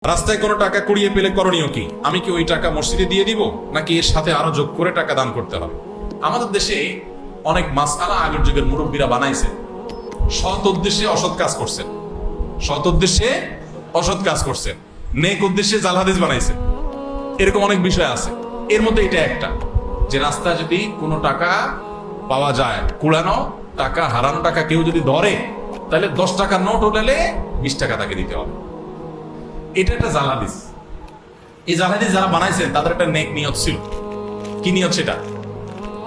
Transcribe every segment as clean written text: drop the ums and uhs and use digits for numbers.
রাস্তায় কোনো টাকা কুড়িয়ে পেলে করণীয় কি? আমি কি ওই টাকা মসজিদে দিয়ে দিব, নাকি এর সাথে আরো যোগ করে টাকা দান করতে হবে? আমাদের দেশে অনেক মাসআলা আগের যুগের মুরব্বীরা বানাইছে, সৎ উদ্দেশ্যে অসৎ কাজ করছেন, সৎ উদ্দেশ্যে অসৎ কাজ করছেন, নেক উদ্দেশ্যে জাল হাদিস বানাইছে। এরকম অনেক বিষয় আছে। এর মধ্যে এটা একটা, যে রাস্তায় যদি কোনো টাকা পাওয়া যায়, কুড়ানো টাকা, হারানো টাকা কেউ যদি ধরে, তাহলে 10 টাকার নোট হলে 20 টাকা তাকে দিতে হবে। এটা একটা জাল হাদিস। এই জাল হাদিস যারা বানাইছেন তাদের একটা নেক নিয়ত ছিল। কি নিয়ত সেটা?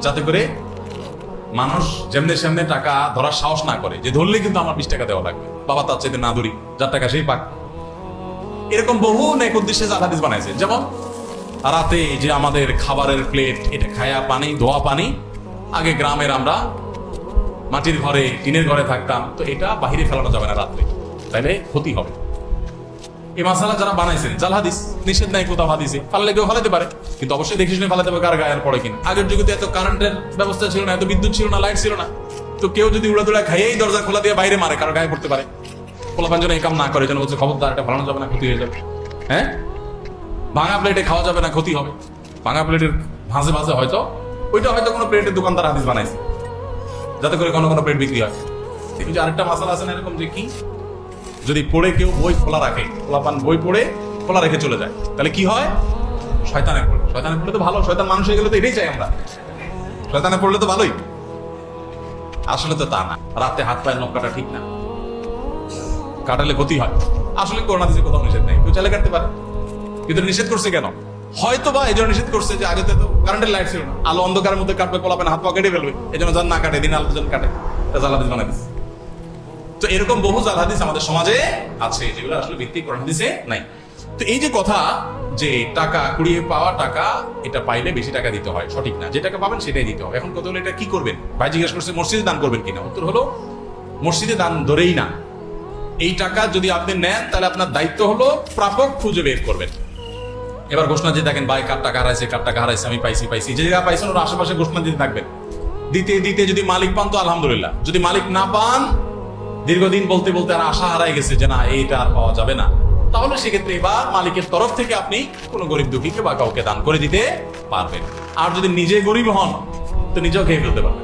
যাতে করে মানুষ যেমনে সেমনে টাকা ধরার সাহস না করে, যে ধরলে কিন্তু আমার 20 টাকা দেওয়া লাগবে, বাবা তার চাইতে না ধরি, যার টাকা সেই পাক। এরকম বহু নেক উদ্দেশ্যে জাল হাদিস বানাইছে। যেমন রাতে যে আমাদের খাবারের প্লেট, এটা খায়া পানি, ধোয়া পানি, আগে গ্রামের আমরা মাটির ঘরে, টিনের ঘরে থাকতাম, তো এটা বাহিরে ফেলানো যাবে না রাত্রে, তাইলে ক্ষতি হবে। এই মাসালা যারা বানাইছেন জাল হাদিস, নিষেধ নাই কোথাও হাদিসে, ফাললে কেউ ফালাতে পারে, কিন্তু অবশ্যই দেখে শুনে ফালাতে হবে, কার গায়ের পড়ে কিনা। আগের যুগে তো এত কারেন্টের ব্যবস্থা ছিল না, এত বিদ্যুৎ ছিল না, লাইট ছিল না, তো কেউ যদি উড়াদুড়া খাইয়েই দরজা খোলা দিয়ে বাইরে মারে, কারো গায়ে পড়তে পারে। খোলাপান যেন এই কাম না করে, যেন বলছে খবরদার, এটা ফালানো যাবে না, ক্ষতি হয়ে যাবে। হ্যাঁ, ভাঙা প্লেটে খাওয়া যাবে না, ক্ষতি হবে। ভাঙা প্লেটের ভাঁজে ভাঁজে হয়তো ওইটা হয়তো কোনো প্লেটের দোকানদার হাদিস বানাইছে, যাতে করে কোনো কোনো প্লেট বিক্রি হয়। এই যে আরেকটা মাসালা আছে না এরকম, যে কি, যদি পড়ে কেউ বই খোলা রাখে, খোলাপান বই পড়ে খোলা রেখে চলে যায়, তাহলে কি হয়? শয়তানে পড়ে। শয়তানে পড়লে তো ভালো, শয়তান মানুষ হয়ে গেলে তো এটাই চাই আমরা, শয়তানে পড়লে তো ভালোই। আসলে তো তা না, রাতে হাত পায়ের নখ কাটা ঠিক না, কাটালে ক্ষতি হয়। আসলে করোনা দিতে কোথাও নিষেধ নেই, কেউ চাইলে কাটতে পারে, কিন্তু নিষেধ করছে কেন? হয়তো বা এই জন্য নিষেধ করছে যে আগে তো কারেন্টের লাইট ছিল না, আলো অন্ধকারের মধ্যে কাটবে, খোলাপান হাত পা কেটে ফেলবে, এই জন্য যার না কাটে, দিন আলো জন কাটে, জাল হাদিস বানাই দিচ্ছে। তো এরকম বহু জাল হাদিস আমাদের সমাজে আছে, যেগুলো আসলে ভিত্তি কোরআন হাদিসে নাই। তো এই যে কথা, যে টাকা কুড়িয়ে পাওয়া টাকা, এটা পাইলে বেশি টাকা দিতে হয়, সঠিক না। যে টাকা পাবেন সেটাই দিতে হবে। এখন কথা হলো, এটা কি করবেন? ভাই জিজ্ঞেস করছে মসজিদে দান করবেন কিনা। উত্তর হলো, মসজিদে দান ধরেই না। এই টাকা যদি আপনি নেন, তাহলে আপনার দায়িত্ব হলো প্রাপক খুঁজে বের করবেন। এবার ঘোষণা দিয়ে দেখেন, ভাই কার টাকা হারাইছে, কার টাকা হারাইছে, আমি পাইছি পাইছি, যে জায়গা পাইছেন ওর আশেপাশে ঘোষণা দিতে থাকবেন। দিতে দিতে যদি মালিক পান তো আলহামদুলিল্লাহ, যদি মালিক না পান, দীর্ঘদিন বলতে বলতে আর আশা হারাই গেছে যে না এইটা আর পাওয়া যাবে না, তাহলে সেক্ষেত্রে এবার মালিকের তরফ থেকে আপনি কোনো গরিব দুঃখীকে বা কাউকে দান করে দিতে পারবেন। আর যদি নিজে গরিব হন, তো নিজেও খেয়ে ফেলতে পারবেন।